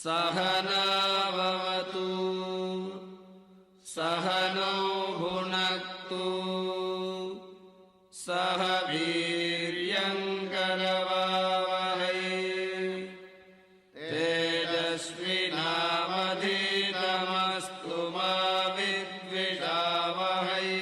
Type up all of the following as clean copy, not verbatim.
सहनावतु सहनौ भुनक्तु सह वीर्यङ्करवावहै तेजस्विनावधीतमस्तु मा विद्विषावहै।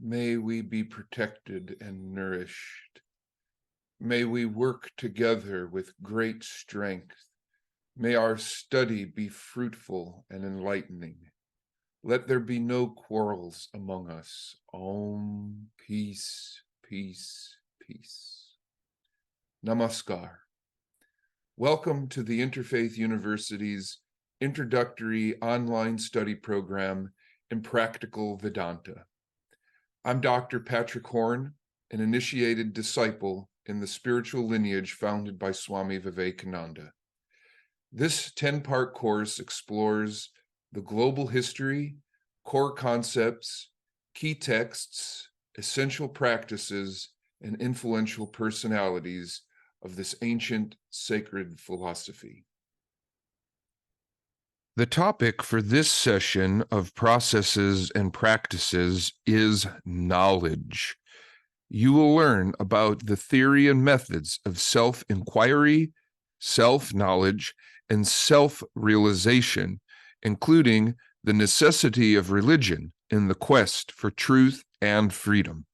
May we be protected and nourished. May we work together with great strength. May our study be fruitful and enlightening. Let there be no quarrels among us. Om, peace, peace, peace. Namaskar. Welcome to the Interfaith University's introductory online study program in Practical Vedanta. I'm Dr. Patrick Horn, an initiated disciple in the spiritual lineage founded by Swami Vivekananda. This 10-part course explores the global history, core concepts, key texts, essential practices, and influential personalities of this ancient sacred philosophy. The topic for this session of processes and practices is knowledge. You will learn about the theory and methods of self-inquiry, self-knowledge, and self-realization, including the necessity of religion in the quest for truth and freedom.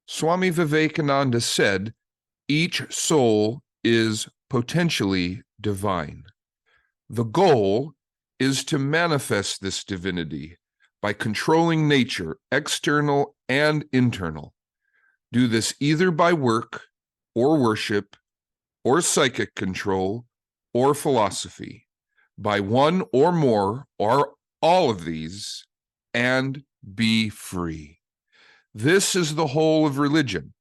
Swami Vivekananda said, "Each soul is potentially divine. The goal is to manifest this divinity by controlling nature, external and internal. Do this either by work or worship or psychic control or philosophy, by one or more or all of these, and be free." This is the whole of religion.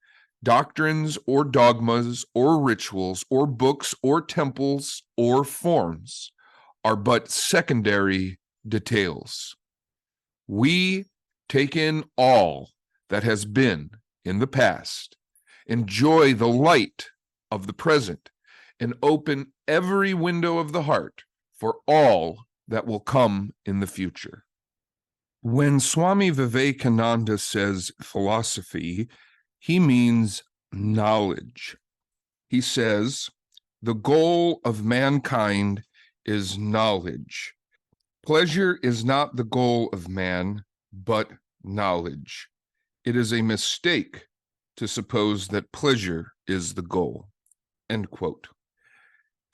Doctrines or dogmas or rituals or books or temples or forms are but secondary details. We take in all that has been in the past, enjoy the light of the present, and open every window of the heart for all that will come in the future. When Swami Vivekananda says philosophy, he means knowledge. He says, the goal of mankind is knowledge. Pleasure is not the goal of man, but knowledge. It is a mistake to suppose that pleasure is the goal. End quote.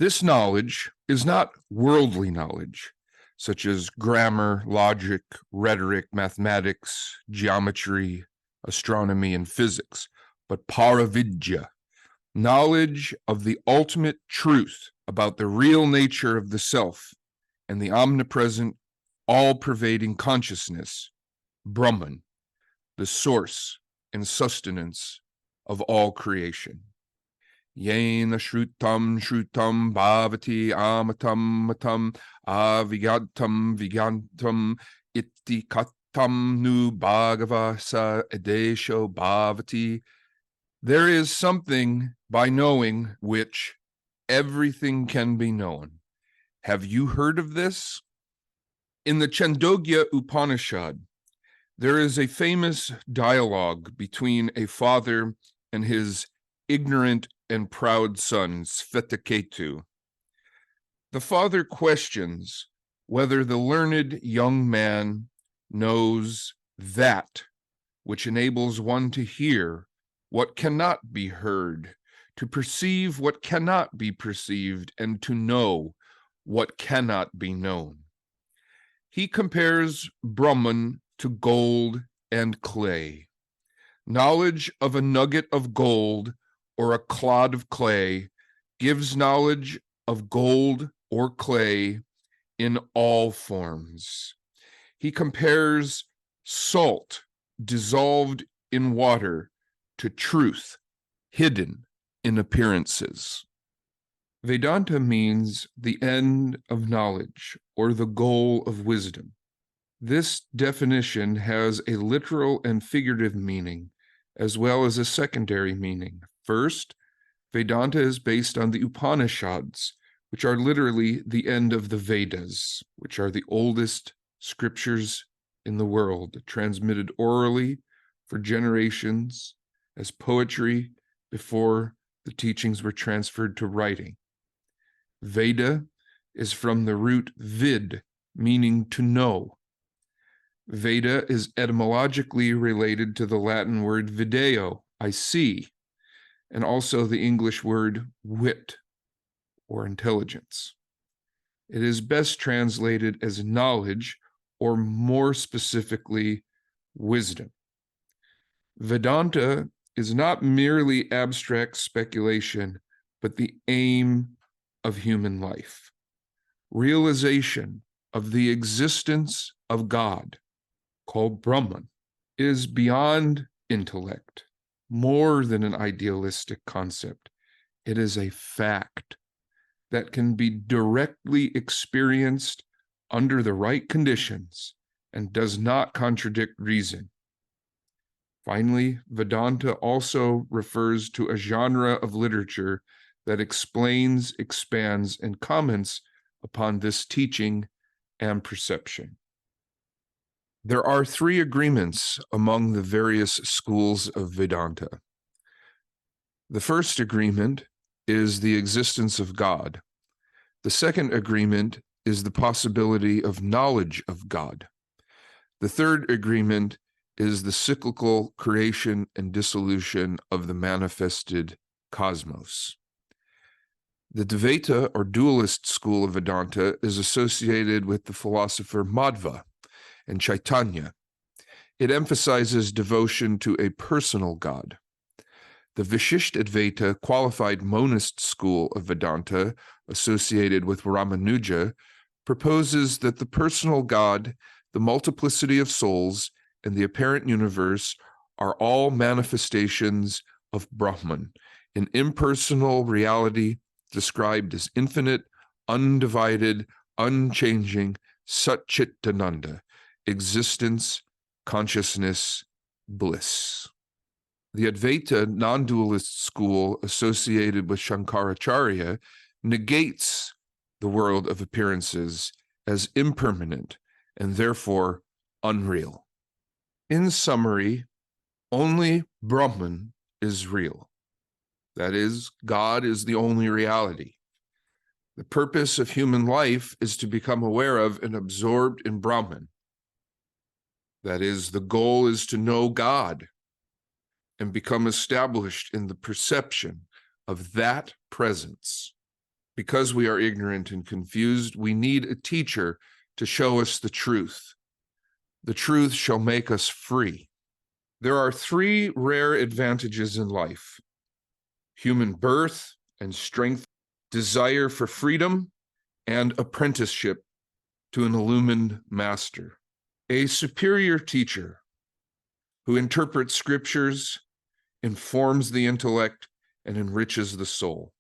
This knowledge is not worldly knowledge, such as grammar, logic, rhetoric, mathematics, geometry, astronomy, and physics, but paravidya, knowledge of the ultimate truth about the real nature of the self and the omnipresent, all-pervading consciousness, Brahman, the source and sustenance of all creation. Yena shrutam shrutam bhavati amatam matam avigantam vigantam iti katam nu bhagavasa edesho bhavati. There is something by knowing which everything can be known. Have you heard of this? In the Chandogya Upanishad, there is a famous dialogue between a father and his ignorant and proud son, Svetaketu. The father questions whether the learned young man knows that which enables one to hear what cannot be heard, to perceive what cannot be perceived, and to know what cannot be known. He compares Brahman to gold and clay. Knowledge of a nugget of gold or a clod of clay gives knowledge of gold or clay in all forms. He compares salt dissolved in water to truth hidden in appearances. Vedanta means the end of knowledge or the goal of wisdom. This definition has a literal and figurative meaning, as well as a secondary meaning. First, Vedanta is based on the Upanishads, which are literally the end of the Vedas, which are the oldest scriptures in the world, transmitted orally for generations as poetry before the teachings were transferred to writing. Veda is from the root vid, meaning to know. Veda is etymologically related to the Latin word video, I see, and also the English word wit or intelligence. It is best translated as knowledge, or more specifically, wisdom. Vedanta is not merely abstract speculation, but the aim of human life. Realization of the existence of God, called Brahman, is beyond intellect, more than an idealistic concept. It is a fact that can be directly experienced under the right conditions and does not contradict reason. Finally, Vedanta also refers to a genre of literature that explains, expands, and comments upon this teaching and perception. There are three agreements among the various schools of Vedanta. The first agreement is the existence of God. The second agreement is the possibility of knowledge of God. The third agreement is the cyclical creation and dissolution of the manifested cosmos. The Dvaita or dualist school of Vedanta is associated with the philosopher Madhva and Chaitanya. It emphasizes devotion to a personal God. The Vishishtadvaita qualified monist school of Vedanta, associated with Ramanuja, proposes that the personal God, the multiplicity of souls, and the apparent universe are all manifestations of Brahman, an impersonal reality described as infinite, undivided, unchanging, Satchitananda, existence, consciousness, bliss. The Advaita non-dualist school associated with Shankaracharya negates the world of appearances as impermanent and therefore unreal. In summary, only Brahman is real. That is, God is the only reality. The purpose of human life is to become aware of and absorbed in Brahman. That is, the goal is to know God and become established in the perception of that presence. Because we are ignorant and confused, we need a teacher to show us the truth. The truth shall make us free. There are three rare advantages in life: human birth and strength, desire for freedom, and apprenticeship to an illumined master. A superior teacher who interprets scriptures, informs the intellect, and enriches the soul.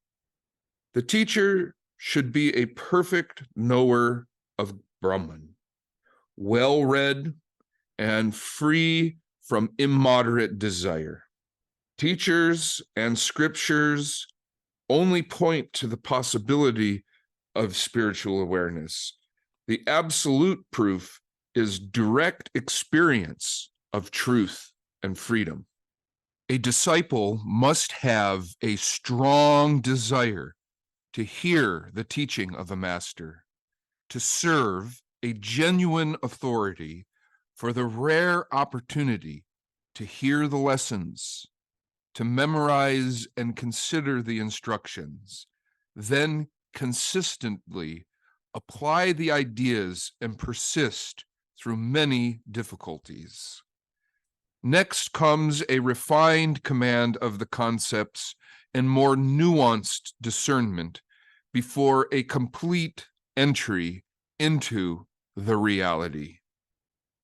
The teacher should be a perfect knower of Brahman, well-read and free from immoderate desire. Teachers and scriptures only point to the possibility of spiritual awareness. The absolute proof is direct experience of truth and freedom. A disciple must have a strong desire to hear the teaching of a master, to serve a genuine authority for the rare opportunity to hear the lessons, to memorize and consider the instructions, then consistently apply the ideas and persist through many difficulties. Next comes a refined command of the concepts and more nuanced discernment before a complete entry into the reality.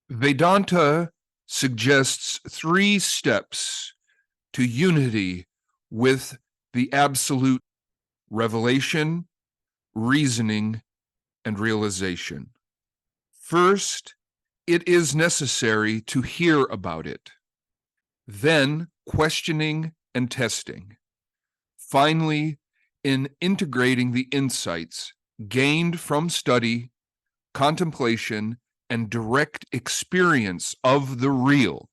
Vedanta suggests 3 steps to unity with the absolute revelation, reasoning, and realization. First, it is necessary to hear about it, then questioning and testing. Finally, in integrating the insights gained from study, contemplation, and direct experience of the real,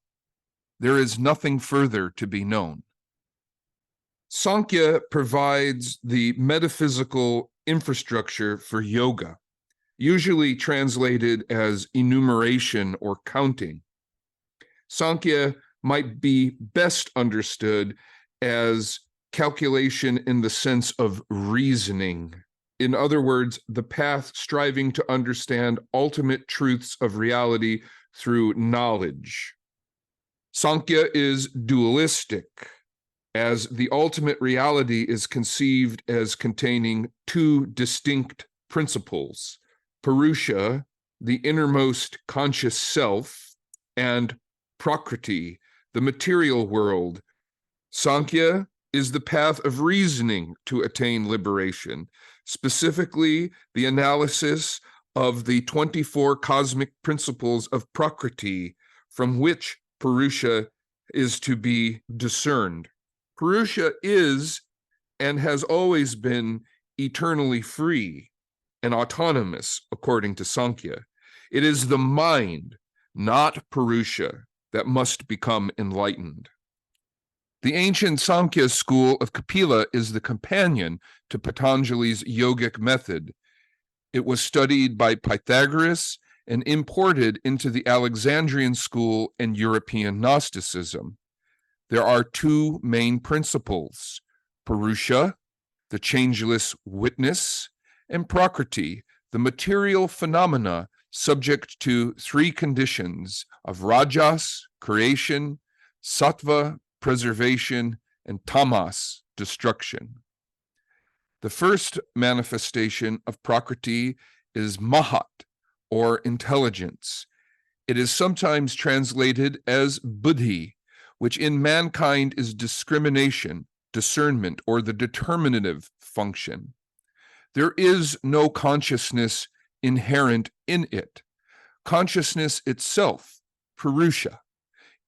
there is nothing further to be known. Sankhya provides the metaphysical infrastructure for yoga, usually translated as enumeration or counting. Sankhya might be best understood as calculation in the sense of reasoning. In other words, the path striving to understand ultimate truths of reality through knowledge. Sankhya is dualistic, as the ultimate reality is conceived as containing two distinct principles: Purusha, the innermost conscious self, and Prakriti, the material world. Sankhya is the path of reasoning to attain liberation, specifically the analysis of the 24 cosmic principles of Prakriti, from which Purusha is to be discerned. Purusha is and has always been eternally free and autonomous, according to Sankhya. It is the mind, not Purusha, that must become enlightened. The ancient Sankhya school of Kapila is the companion to Patanjali's yogic method. It was studied by Pythagoras and imported into the Alexandrian school and European Gnosticism. There are two main principles: Purusha, the changeless witness, and Prakriti, the material phenomena subject to three conditions of Rajas, creation, Sattva, preservation, and Tamas, destruction. The first manifestation of Prakriti is Mahat, or intelligence. It is sometimes translated as Buddhi, which in mankind is discrimination, discernment, or the determinative function. There is no consciousness inherent in it. Consciousness itself, Purusha,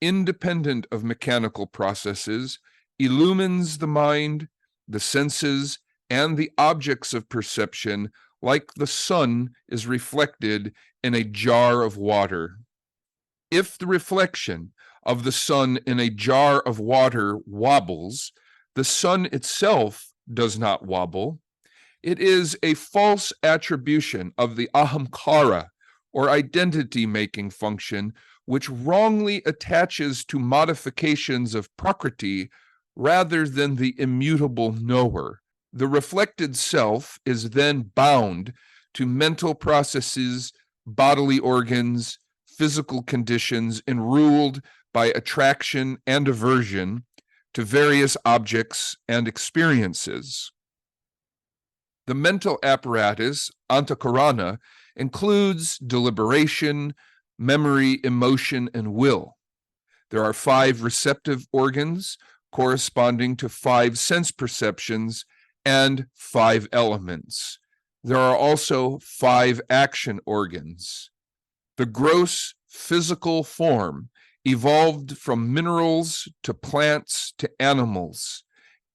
independent of mechanical processes, illumines the mind, the senses, and the objects of perception like the sun is reflected in a jar of water. If the reflection of the sun in a jar of water wobbles, the sun itself does not wobble. It is a false attribution of the ahamkara, or identity-making function, which wrongly attaches to modifications of Prakriti rather than the immutable knower. The reflected self is then bound to mental processes, bodily organs, physical conditions, and ruled by attraction and aversion to various objects and experiences. The mental apparatus, Antakarana, includes deliberation, memory, emotion, and will. There are 5 receptive organs corresponding to 5 sense perceptions and 5 elements. There are also 5 action organs. The gross physical form, evolved from minerals to plants to animals,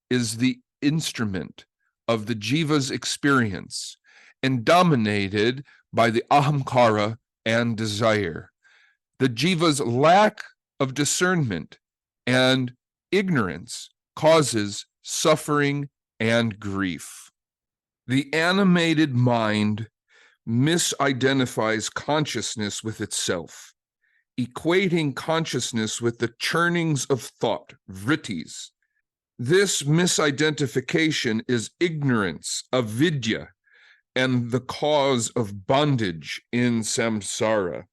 is the instrument of the jiva's experience and dominated by the ahamkara and desire. The jiva's lack of discernment and ignorance causes suffering and grief. The animated mind misidentifies consciousness with itself, equating consciousness with the churnings of thought, vrittis. This misidentification is ignorance, avidya, and the cause of bondage in samsara.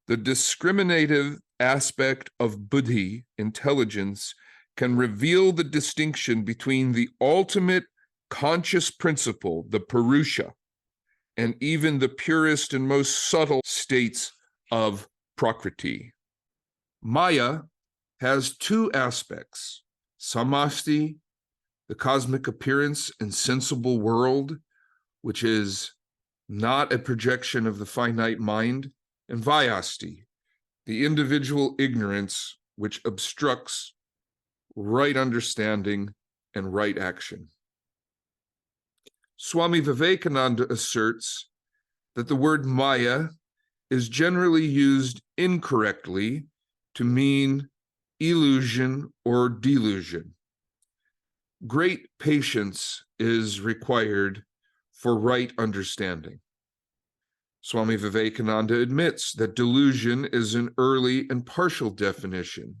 The discriminative aspect of buddhi, intelligence, can reveal the distinction between the ultimate conscious principle, the Purusha, and even the purest and most subtle states of Prakriti. Maya has 2 aspects: Samasti, the cosmic appearance and sensible world, which is not a projection of the finite mind, and Vyasti, the individual ignorance which obstructs right understanding and right action. Swami Vivekananda asserts that the word Maya is generally used incorrectly to mean illusion or delusion. Great patience is required for right understanding. Swami Vivekananda admits that delusion is an early and partial definition.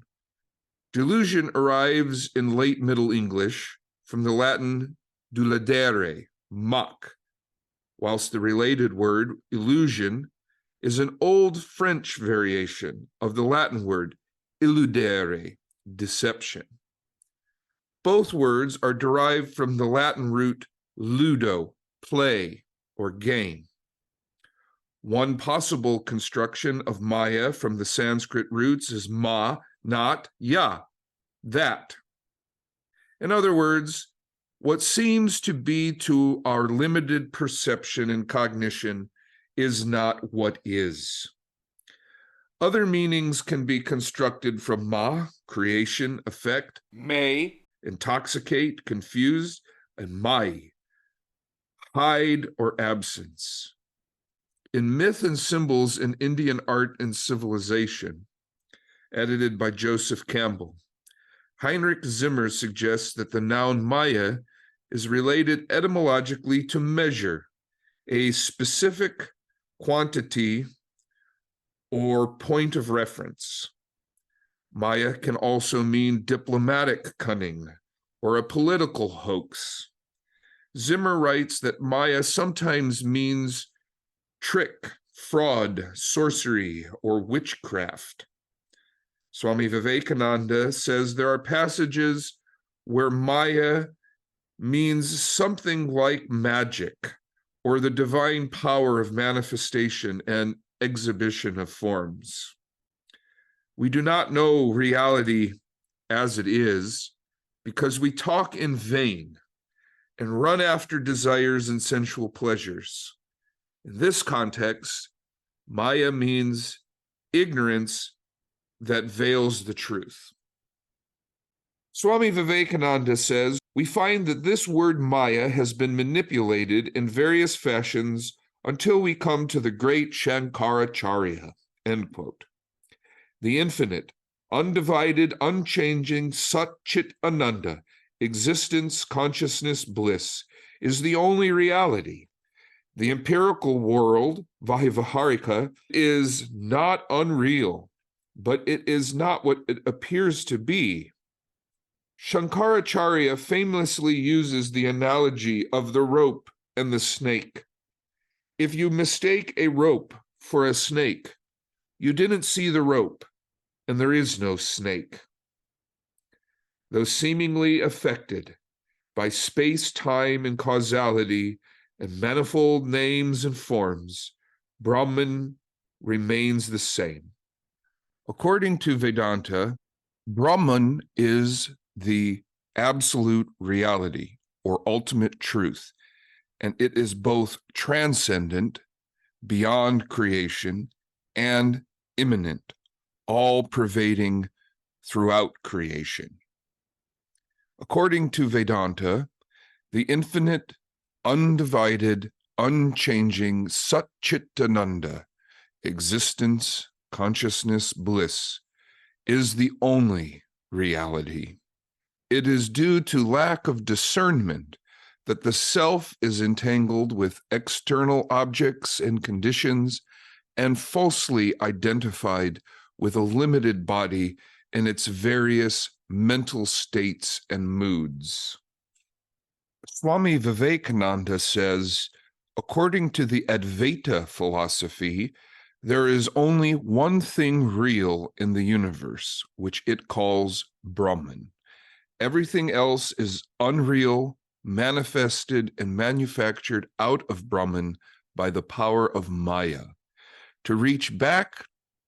Delusion arrives in late Middle English from the Latin deludere, mock, whilst the related word illusion is an old French variation of the Latin word illudere, deception. Both words are derived from the Latin root ludo, play, or game. One possible construction of Maya from the Sanskrit roots is ma, not ya, that. In other words, what seems to be to our limited perception and cognition is not what is. Other meanings can be constructed from ma, creation, effect, may, intoxicate, confuse, and mai, hide or absence. In Myth and Symbols in Indian Art and Civilization, edited by Joseph Campbell, Heinrich Zimmer suggests that the noun Maya is related etymologically to measure, a specific quantity or point of reference. Maya can also mean diplomatic cunning or a political hoax. Zimmer writes that Maya sometimes means trick, fraud, sorcery, or witchcraft. Swami Vivekananda says there are passages where Maya means something like magic or the divine power of manifestation and exhibition of forms. We do not know reality as it is because we talk in vain and run after desires and sensual pleasures. In this context, Maya means ignorance that veils the truth. Swami Vivekananda says, we find that this word Maya has been manipulated in various fashions until we come to the great Shankaracharya, end quote. The infinite, undivided, unchanging Sat Chit Ananda, existence, consciousness, bliss, is the only reality. The empirical world, Vaivaharika, is not unreal, but it is not what it appears to be. Shankaracharya famously uses the analogy of the rope and the snake. If you mistake a rope for a snake, you didn't see the rope, and there is no snake. Though seemingly affected by space, time, and causality, and manifold names and forms, Brahman remains the same. According to Vedanta, Brahman is the absolute reality or ultimate truth, and it is both transcendent, beyond creation, and immanent, all pervading throughout creation. According to Vedanta, the infinite, undivided, unchanging Sat Chit Ananda, existence, consciousness, bliss, is the only reality. It is due to lack of discernment that the self is entangled with external objects and conditions and falsely identified with a limited body in its various mental states and moods. Swami Vivekananda says, according to the Advaita philosophy, there is only one thing real in the universe, which it calls Brahman. Everything else is unreal, manifested and manufactured out of Brahman by the power of Maya. To reach back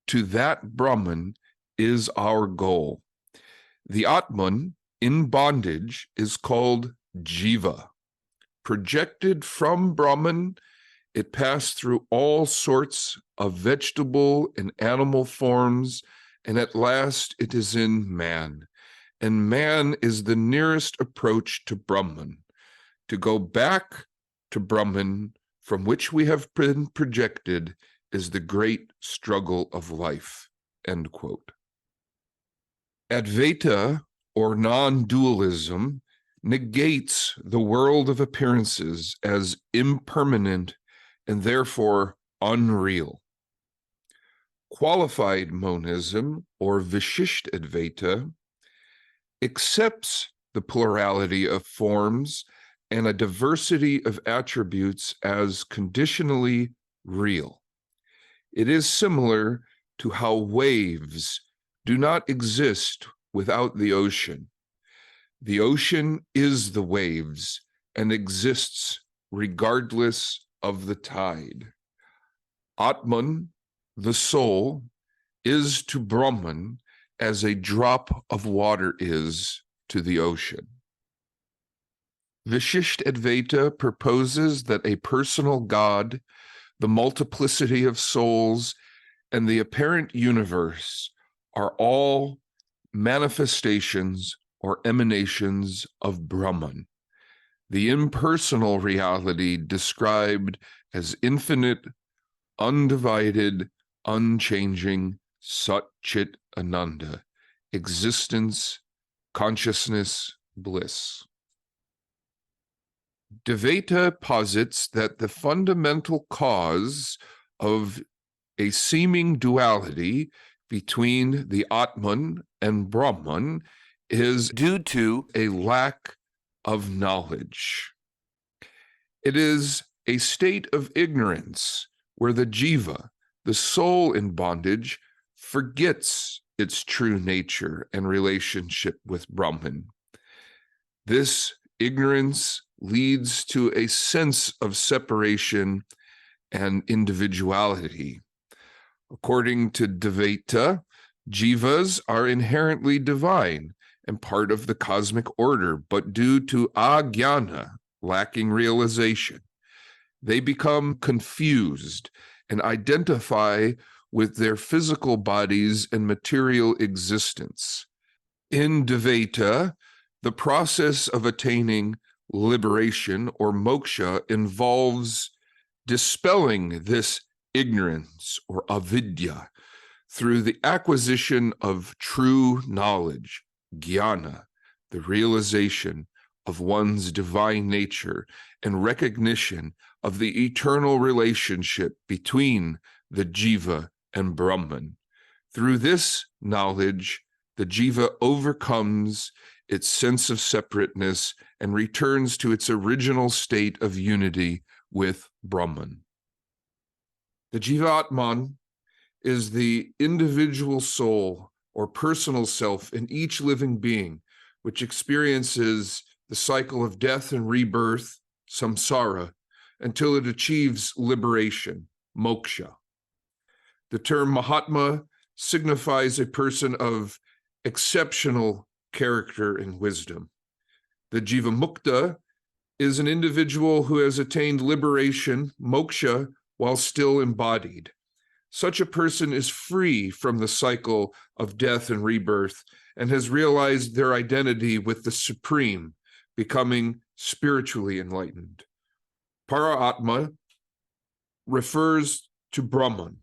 to that Brahman is our goal. The Atman, in bondage is called jiva. Projected from Brahman, it passed through all sorts of vegetable and animal forms, and at last it is in man. And man is the nearest approach to Brahman. To go back to Brahman, from which we have been projected, is the great struggle of life. End quote. Advaita, or non-dualism, negates the world of appearances as impermanent and therefore unreal. Qualified monism, or Vishisht Advaita, accepts the plurality of forms and a diversity of attributes as conditionally real. It is similar to how waves do not exist without the ocean. The ocean is the waves and exists regardless of the tide. Atman, the soul, is to Brahman as a drop of water is to the ocean. Vishisht Advaita proposes that a personal God, the multiplicity of souls, and the apparent universe are all manifestations or emanations of Brahman, the impersonal reality described as infinite, undivided, unchanging Sat Chit Ananda, existence, consciousness, bliss. Dvaita posits that the fundamental cause of a seeming duality between the Atman and Brahman is due to a lack of knowledge. It is a state of ignorance where the jiva, the soul in bondage, forgets its true nature and relationship with Brahman. This ignorance leads to a sense of separation and individuality. According to Dvaita, jivas are inherently divine and part of the cosmic order, but due to ajnana, lacking realization, they become confused and identify with their physical bodies and material existence. In Dvaita, the process of attaining liberation or moksha involves dispelling this ignorance or avidya through the acquisition of true knowledge, jnana, the realization of one's divine nature and recognition of the eternal relationship between the jiva and Brahman. Through this knowledge, the jiva overcomes its sense of separateness and returns to its original state of unity with Brahman. The Jivatman is the individual soul or personal self in each living being, which experiences the cycle of death and rebirth, samsara, until it achieves liberation, moksha. The term Mahatma signifies a person of exceptional character and wisdom. The Jivamukta is an individual who has attained liberation, moksha, while still embodied. Such a person is free from the cycle of death and rebirth and has realized their identity with the Supreme, becoming spiritually enlightened. Para-Atma refers to Brahman,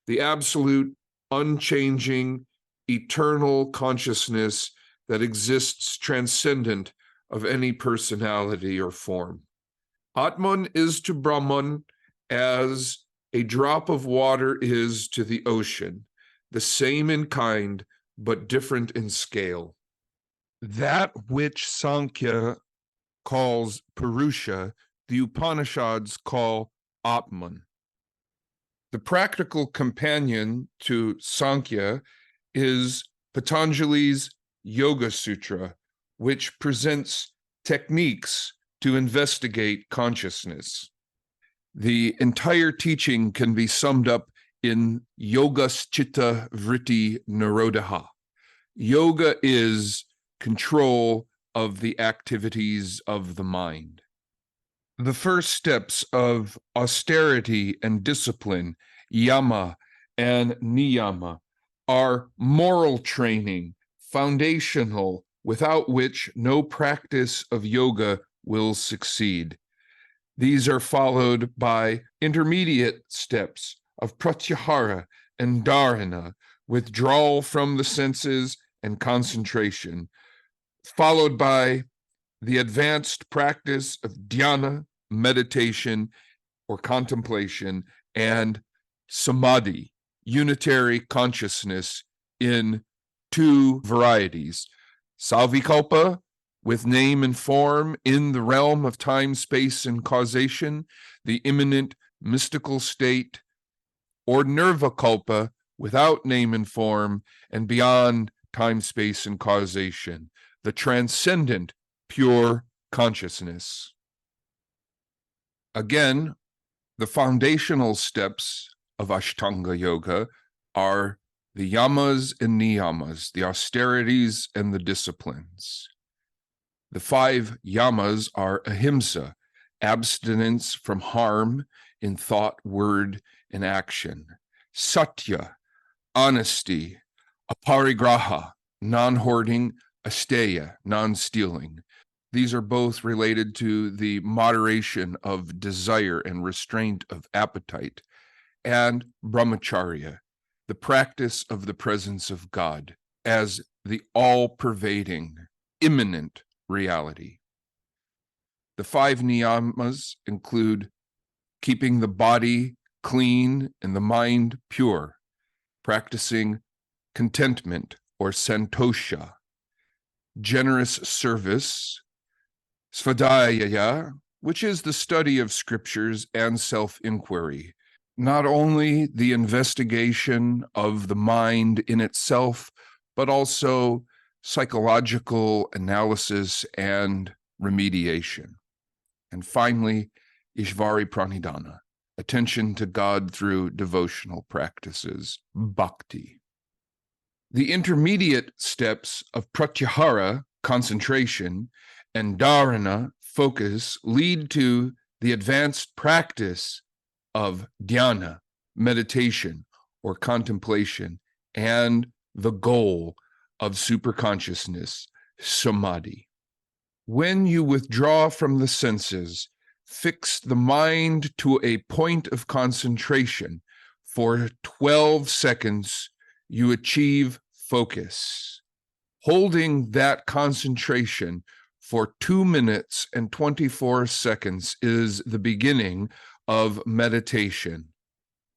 the absolute, unchanging, eternal consciousness that exists transcendent of any personality or form. Atman is to Brahman as a drop of water is to the ocean, the same in kind, but different in scale. That which Sankhya calls Purusha, the Upanishads call Atman. The practical companion to Sankhya is Patanjali's Yoga Sutra, which presents techniques to investigate consciousness. The entire teaching can be summed up in Yogas Chitta Vritti Nirodha. Yoga is control of the activities of the mind. The first steps of austerity and discipline, yama and niyama, are moral training, foundational, without which no practice of yoga will succeed. These are followed by intermediate steps of pratyahara and dharana, withdrawal from the senses and concentration, followed by the advanced practice of dhyana, meditation or contemplation, and samadhi, unitary consciousness, in two varieties: salvikalpa, with name and form in the realm of time, space, and causation, the immanent mystical state, or nirvikalpa, without name and form and beyond time, space, and causation, the transcendent pure consciousness. Again, the foundational steps of Ashtanga Yoga are the yamas and niyamas, the austerities and the disciplines. The 5 yamas are ahimsa, abstinence from harm in thought, word, and action; satya, honesty; aparigraha, non-hoarding; asteya, non-stealing. These are both related to the moderation of desire and restraint of appetite; and brahmacharya, the practice of the presence of God as the all-pervading, immanent reality. The 5 niyamas include keeping the body clean and the mind pure, practicing contentment or santosha, generous service, svadhyaya, which is the study of scriptures and self-inquiry, not only the investigation of the mind in itself, but also psychological analysis and remediation. And finally, Ishvari Pranidhana, attention to God through devotional practices, bhakti. The intermediate steps of pratyahara, concentration, and dharana, focus, lead to the advanced practice of dhyana, meditation or contemplation, and the goal of superconsciousness, samadhi. When you withdraw from the senses, fix the mind to a point of concentration for 12 seconds, you achieve focus. Holding that concentration for 2 minutes and 24 seconds is the beginning of meditation.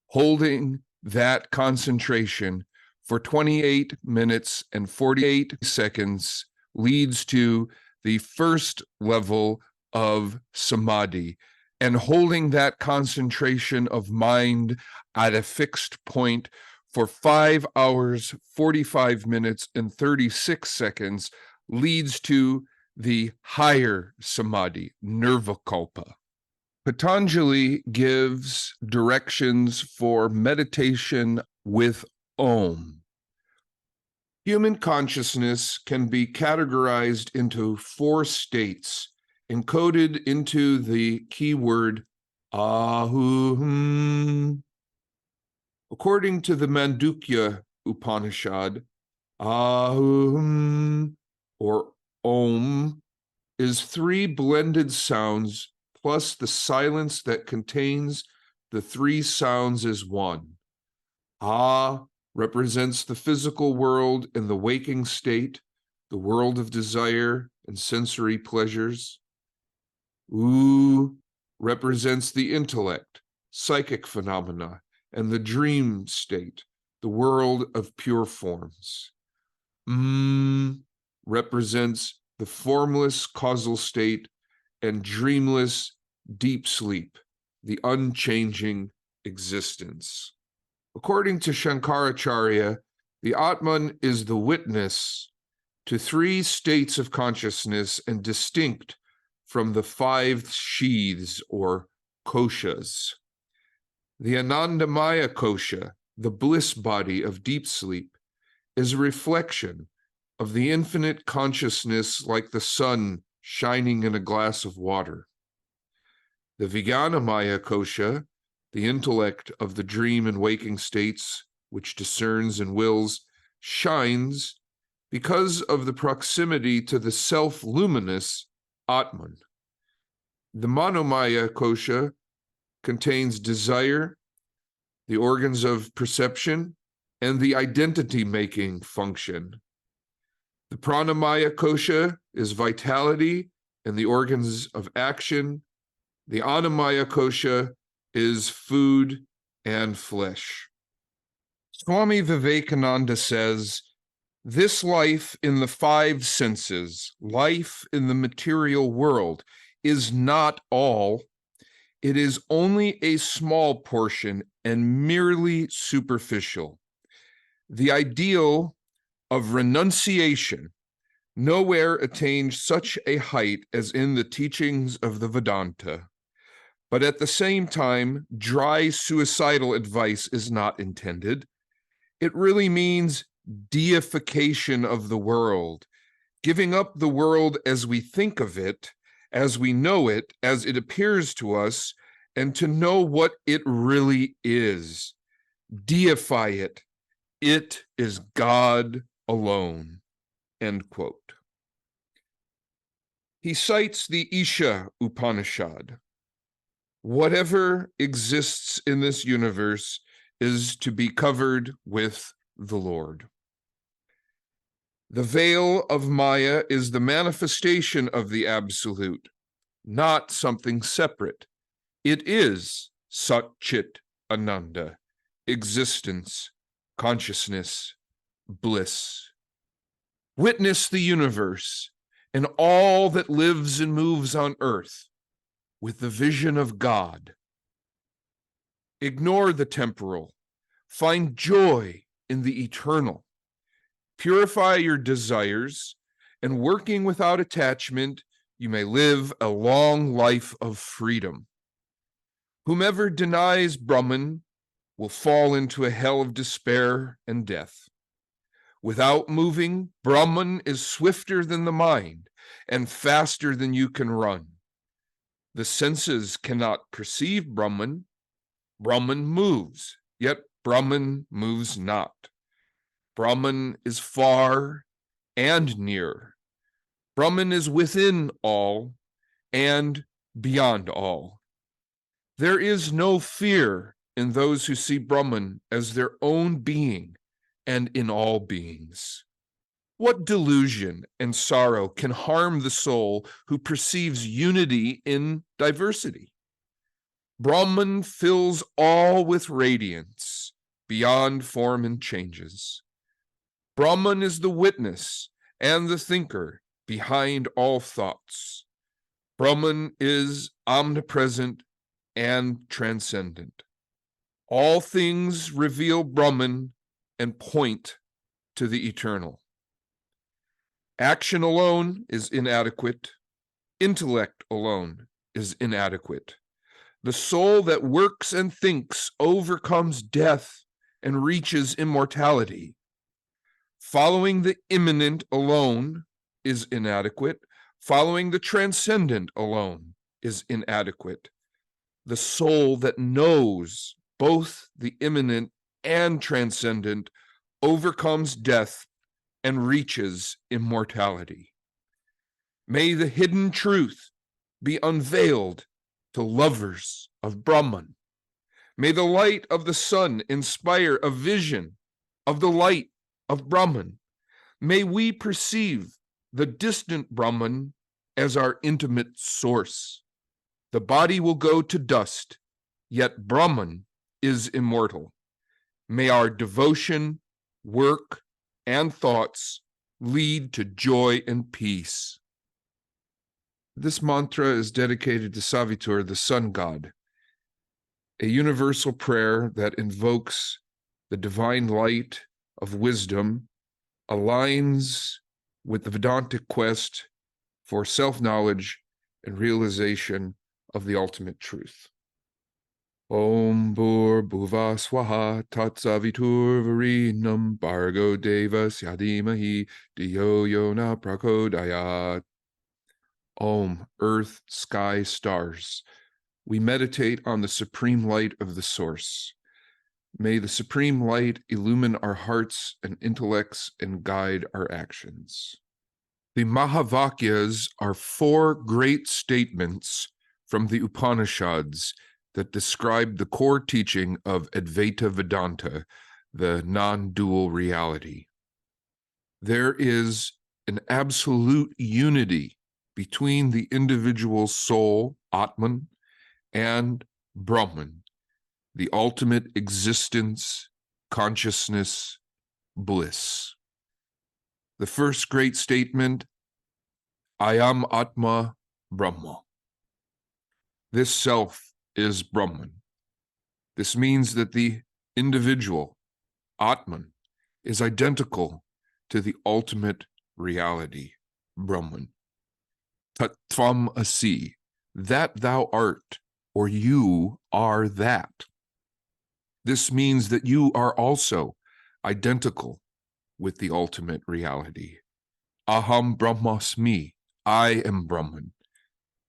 Holding that concentration for 28 minutes and 48 seconds leads to the first level of samadhi, and holding that concentration of mind at a fixed point for 5 hours, 45 minutes, and 36 seconds leads to the higher samadhi, nirvikalpa. Patanjali gives directions for meditation with Om. Human consciousness can be categorized into 4 states, encoded into the keyword Ahum. According to the Mandukya Upanishad, Ahum, or Om, is 3 blended sounds plus the silence that contains the 3 sounds as one. Ah represents the physical world and the waking state, the world of desire and sensory pleasures. U represents the intellect, psychic phenomena, and the dream state, the world of pure forms. Represents the formless causal state and dreamless deep sleep, the unchanging existence. According to Shankaracharya, the Atman is the witness to 3 states of consciousness and distinct from the 5 sheaths or koshas. The Anandamaya kosha, the bliss body of deep sleep, is a reflection of the infinite consciousness like the sun shining in a glass of water. The Vijnanamaya Kosha, the intellect of the dream and waking states, which discerns and wills, shines because of the proximity to the self-luminous Atman. The Manomaya Kosha contains desire, the organs of perception, and the identity-making function. The Pranamaya Kosha is vitality and the organs of action. The Annamaya Kosha is food and flesh. Swami Vivekananda says, this life in the five senses, life in the material world, is not all. It is only a small portion and merely superficial. The ideal of renunciation nowhere attained such a height as in the teachings of the Vedanta. But at the same time, dry suicidal advice is not intended. It really means deification of the world, giving up the world as we think of it, as we know it, as it appears to us, and to know what it really is. Deify it. It is God alone. End quote. He cites the Isha Upanishad. Whatever exists in this universe is to be covered with the Lord. The veil of Maya is the manifestation of the Absolute, not something separate. It is Sat Chit Ananda, existence, consciousness, bliss. Witness the universe and all that lives and moves on earth with the vision of God. Ignore the temporal. Find joy in the eternal. Purify your desires, and working without attachment, you may live a long life of freedom. Whomever denies Brahman will fall into a hell of despair and death. Without moving, Brahman is swifter than the mind and faster than you can run. The senses cannot perceive Brahman. Brahman moves, yet Brahman moves not. Brahman is far and near. Brahman is within all and beyond all. There is no fear in those who see Brahman as their own being and in all beings. What delusion and sorrow can harm the soul who perceives unity in diversity? Brahman fills all with radiance beyond form and changes. Brahman is the witness and the thinker behind all thoughts. Brahman is omnipresent and transcendent. All things reveal Brahman and point to the eternal. Action alone is inadequate. Intellect alone is inadequate. The soul that works and thinks overcomes death and reaches immortality. Following the immanent alone is inadequate. Following the transcendent alone is inadequate. The soul that knows both the immanent and transcendent overcomes death and reaches immortality. May the hidden truth be unveiled to lovers of Brahman. May the light of the sun inspire a vision of the light of Brahman. May we perceive the distant Brahman as our intimate source. The body will go to dust, yet Brahman is immortal. May our devotion, work, and thoughts lead to joy and peace. This mantra is dedicated to Savitur, the sun god, a universal prayer that invokes the divine light of wisdom, aligns with the Vedantic quest for self-knowledge and realization of the ultimate truth. Om Bhur Swaha Tatsavitur Varinam Bargo Devas Yadimahi Diyo Yona Prakodayat. Om, earth, sky, stars. We meditate on the supreme light of the source. May the supreme light illumine our hearts and intellects and guide our actions. The Mahavakyas are 4 great statements from the Upanishads that describe the core teaching of Advaita Vedanta, the non-dual reality. There is an absolute unity between the individual soul, Atman, and Brahman, the ultimate existence, consciousness, bliss. The first great statement, Ayam Atma Brahma. This self is Brahman. This means that the individual, Atman, is identical to the ultimate reality, Brahman. Tattvam asi, that thou art, or you are that. This means that you are also identical with the ultimate reality. Aham Brahmasmi, I am Brahman.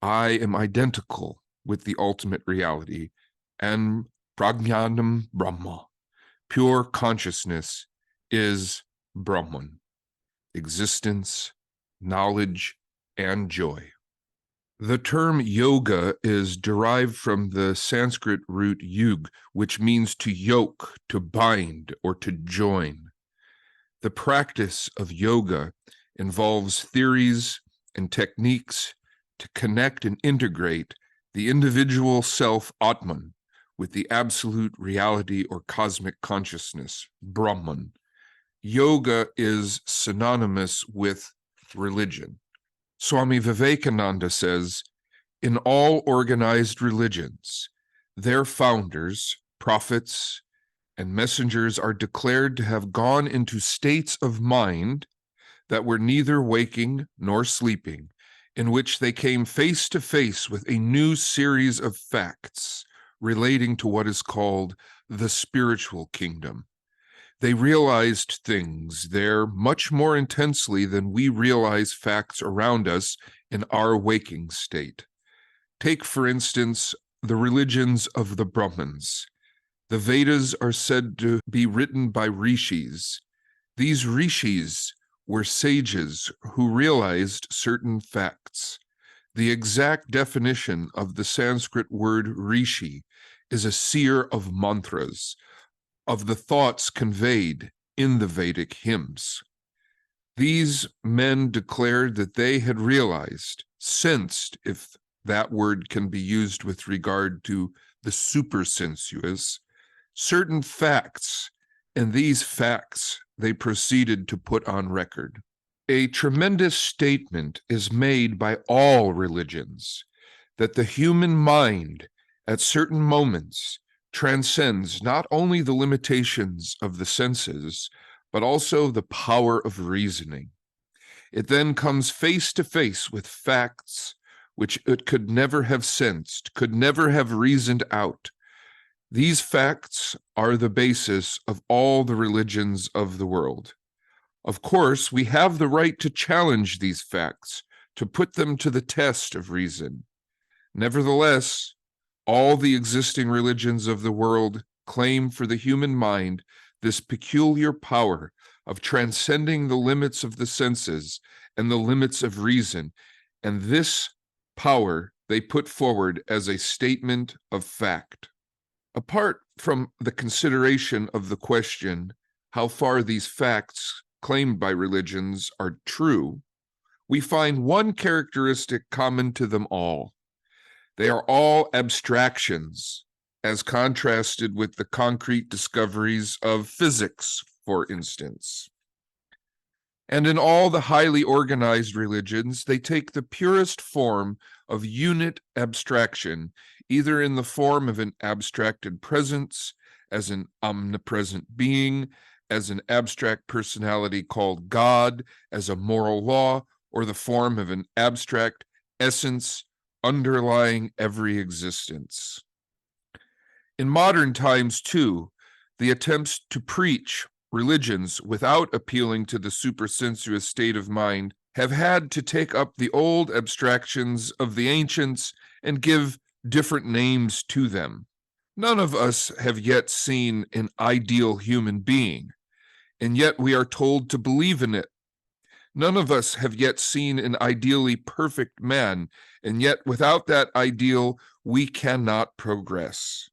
I am identical with the ultimate reality. And Prajnanam Brahma, pure consciousness, is Brahman, existence, knowledge, and joy. The term yoga is derived from the Sanskrit root yug, which means to yoke, to bind, or to join. The practice of yoga involves theories and techniques to connect and integrate the individual self, Atman, with the absolute reality or cosmic consciousness, Brahman. Yoga is synonymous with religion. Swami Vivekananda says, in all organized religions, their founders, prophets, and messengers are declared to have gone into states of mind that were neither waking nor sleeping, in which they came face to face with a new series of facts relating to what is called the spiritual kingdom. They realized things there much more intensely than we realize facts around us in our waking state. Take, for instance, the religions of the Brahmins. The Vedas are said to be written by rishis. These rishis were sages who realized certain facts. The exact definition of the Sanskrit word rishi is a seer of mantras, of the thoughts conveyed in the Vedic hymns. These men declared that they had realized, sensed, if that word can be used with regard to the supersensuous, certain facts, and these facts they proceeded to put on record. A tremendous statement is made by all religions that the human mind at certain moments transcends not only the limitations of the senses, but also the power of reasoning. It then comes face to face with facts which it could never have sensed, could never have reasoned out. These facts are the basis of all the religions of the world. Of course, we have the right to challenge these facts, to put them to the test of reason. Nevertheless, all the existing religions of the world claim for the human mind this peculiar power of transcending the limits of the senses and the limits of reason, and this power they put forward as a statement of fact. Apart from the consideration of the question how far these facts claimed by religions are true, we find one characteristic common to them all. They are all abstractions, as contrasted with the concrete discoveries of physics, for instance. And in all the highly organized religions, they take the purest form of unit abstraction, either in the form of an abstracted presence, as an omnipresent being, as an abstract personality called God, as a moral law, or the form of an abstract essence underlying every existence. In modern times, too, the attempts to preach religions without appealing to the supersensuous state of mind have had to take up the old abstractions of the ancients and give different names to them. None of us have yet seen an ideal human being, and yet we are told to believe in it. None of us have yet seen an ideally perfect man, and yet without that ideal, we cannot progress.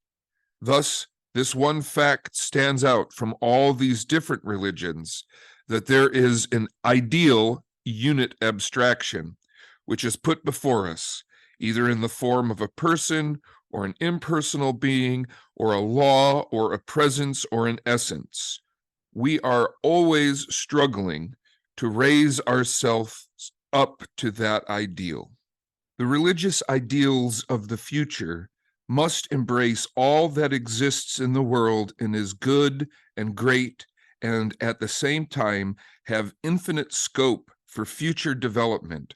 Thus, this one fact stands out from all these different religions, that there is an ideal unit abstraction, which is put before us, either in the form of a person or an impersonal being, or a law, or a presence, or an essence. We are always struggling to raise ourselves up to that ideal. The religious ideals of the future must embrace all that exists in the world and is good and great, and at the same time have infinite scope for future development.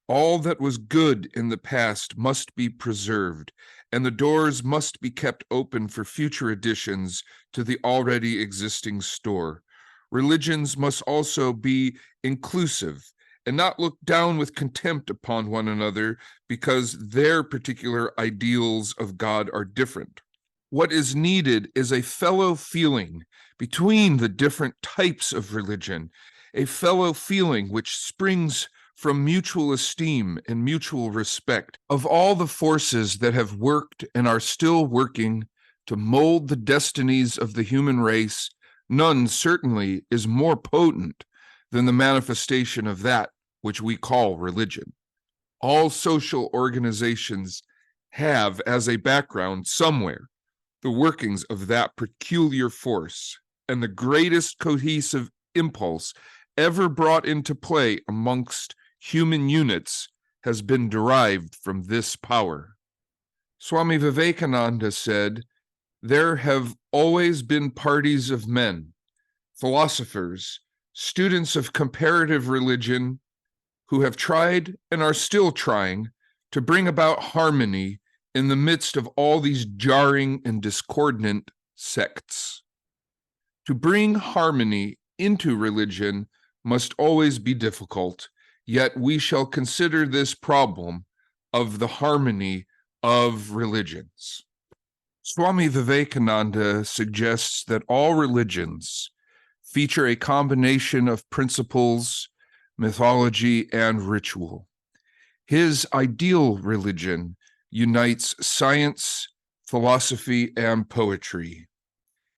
All that was good in the past must be preserved, and the doors must be kept open for future additions to the already existing store. Religions must also be inclusive and not look down with contempt upon one another because their particular ideals of God are different. What is needed is a fellow feeling between the different types of religion, a fellow feeling which springs from mutual esteem and mutual respect of all the forces that have worked and are still working to mold the destinies of the human race. None certainly is more potent than the manifestation of that which we call religion. All social organizations have as a background somewhere the workings of that peculiar force, and the greatest cohesive impulse ever brought into play amongst human units has been derived from this power. Swami Vivekananda said, "There have always been parties of men, philosophers, students of comparative religion, who have tried and are still trying to bring about harmony in the midst of all these jarring and discordant sects. To bring harmony into religion must always be difficult, yet we shall consider this problem of the harmony of religions." Swami Vivekananda suggests that all religions feature a combination of principles, mythology, and ritual. His ideal religion unites science, philosophy, and poetry.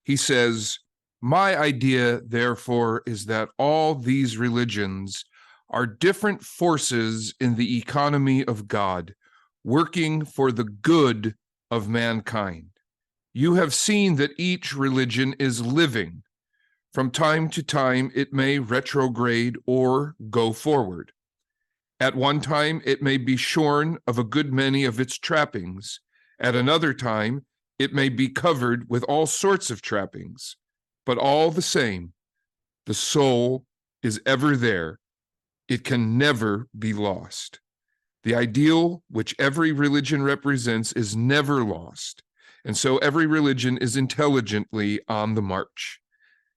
He says, "My idea, therefore, is that all these religions are different forces in the economy of God, working for the good of mankind. You have seen that each religion is living. From time to time, it may retrograde or go forward. At one time, it may be shorn of a good many of its trappings. At another time, it may be covered with all sorts of trappings. But all the same, the soul is ever there. It can never be lost. The ideal which every religion represents is never lost, and so every religion is intelligently on the march.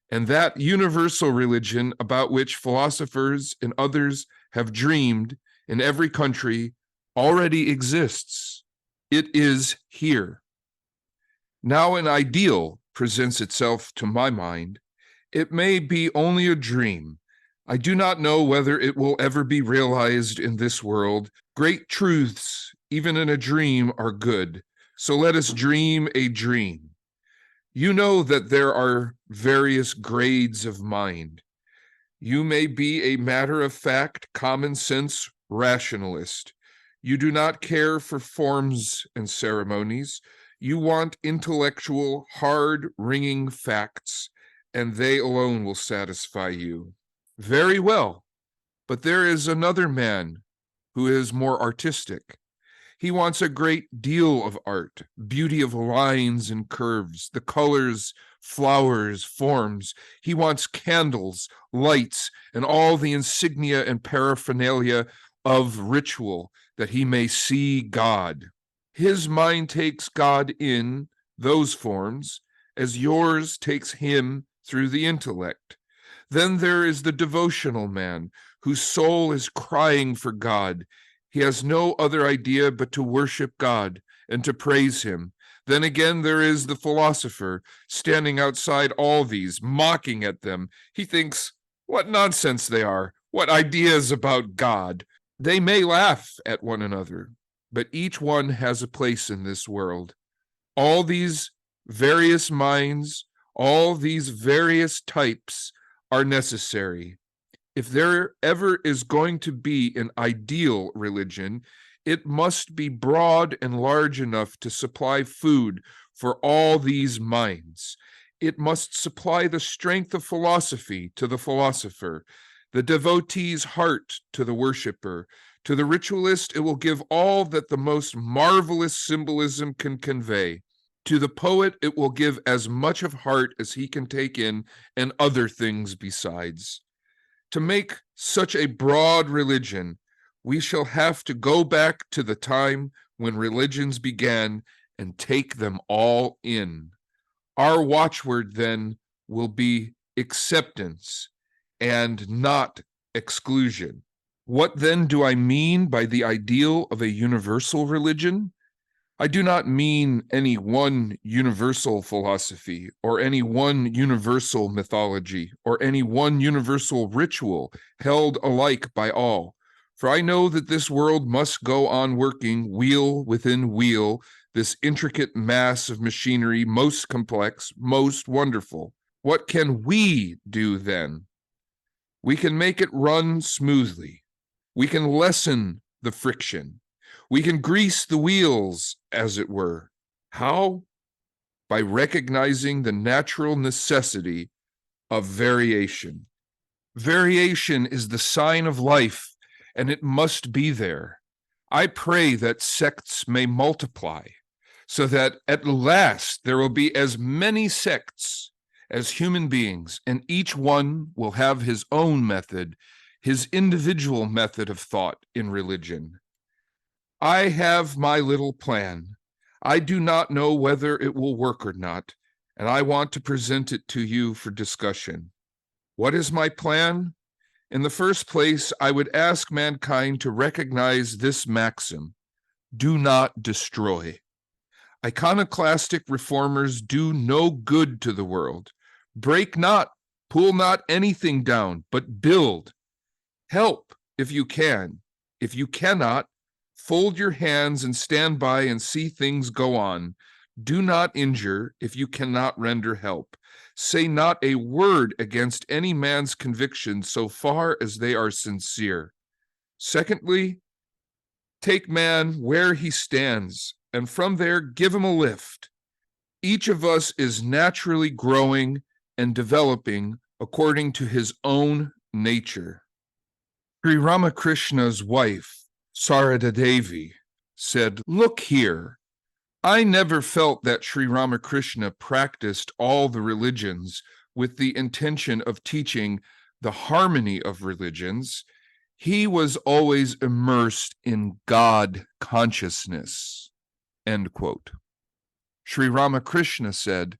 And that universal religion about which philosophers and others have dreamed in every country already exists. It is here. Now an ideal presents itself to my mind. It may be only a dream. I do not know whether it will ever be realized in this world. Great truths, even in a dream, are good. So let us dream a dream. You know that there are various grades of mind. You may be a matter-of-fact, common-sense rationalist. You do not care for forms and ceremonies. You want intellectual, hard-ringing facts, and they alone will satisfy you. Very well, but there is another man who is more artistic. He wants a great deal of art, beauty of lines and curves, the colors, flowers, forms. He wants candles, lights, and all the insignia and paraphernalia of ritual that he may see God. His mind takes God in, those forms, as yours takes him through the intellect. Then there is the devotional man, whose soul is crying for God. He has no other idea but to worship God and to praise him. Then again, there is the philosopher, standing outside all these, mocking at them. He thinks, what nonsense they are, what ideas about God. They may laugh at one another, but each one has a place in this world. All these various minds, all these various types are necessary. If there ever is going to be an ideal religion, it must be broad and large enough to supply food for all these minds. It must supply the strength of philosophy to the philosopher, the devotee's heart to the worshiper. To the ritualist, it will give all that the most marvelous symbolism can convey. To the poet, it will give as much of heart as he can take in and other things besides. To make such a broad religion, we shall have to go back to the time when religions began and take them all in. Our watchword then will be acceptance and not exclusion. What then do I mean by the ideal of a universal religion? I do not mean any one universal philosophy or any one universal mythology or any one universal ritual held alike by all. For I know that this world must go on working wheel within wheel, this intricate mass of machinery, most complex, most wonderful. What can we do then? We can make it run smoothly. We can lessen the friction. We can grease the wheels, as it were. How? By recognizing the natural necessity of variation. Variation is the sign of life, and it must be there. I pray that sects may multiply, so that at last there will be as many sects as human beings, and each one will have his own method, his individual method of thought in religion. I have my little plan. I do not know whether it will work or not, and I want to present it to you for discussion. What is my plan? In the first place, I would ask mankind to recognize this maxim: do not destroy. Iconoclastic reformers do no good to the world. Break not, pull not anything down, but build. Help if you can. If you cannot, fold your hands and stand by and see things go on. Do not injure if you cannot render help. Say not a word against any man's convictions so far as they are sincere. Secondly, take man where he stands, and from there give him a lift. Each of us is naturally growing and developing according to his own nature. Sri Ramakrishna's wife, Sarada Devi, said, "Look here, I never felt that Sri Ramakrishna practiced all the religions with the intention of teaching the harmony of religions. He was always immersed in God consciousness." End quote. Sri Ramakrishna said,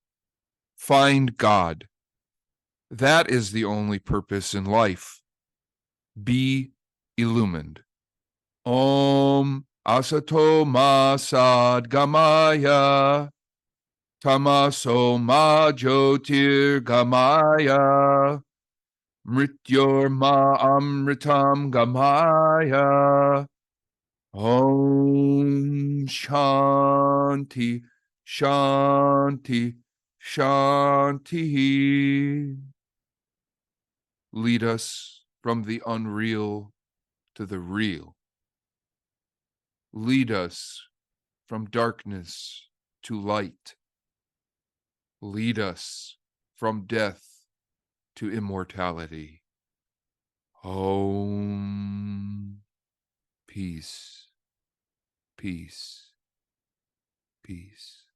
"Find God. That is the only purpose in life. Be illumined." Om Asato Ma Sadgamaya Tamaso Ma Jyotir Gamaya Mrityor Ma Amritam Gamaya. Om Shanti Shanti Shanti. Lead us from the unreal to the real. Lead us from darkness to light. Lead us from death to immortality. Om. Peace, peace, peace.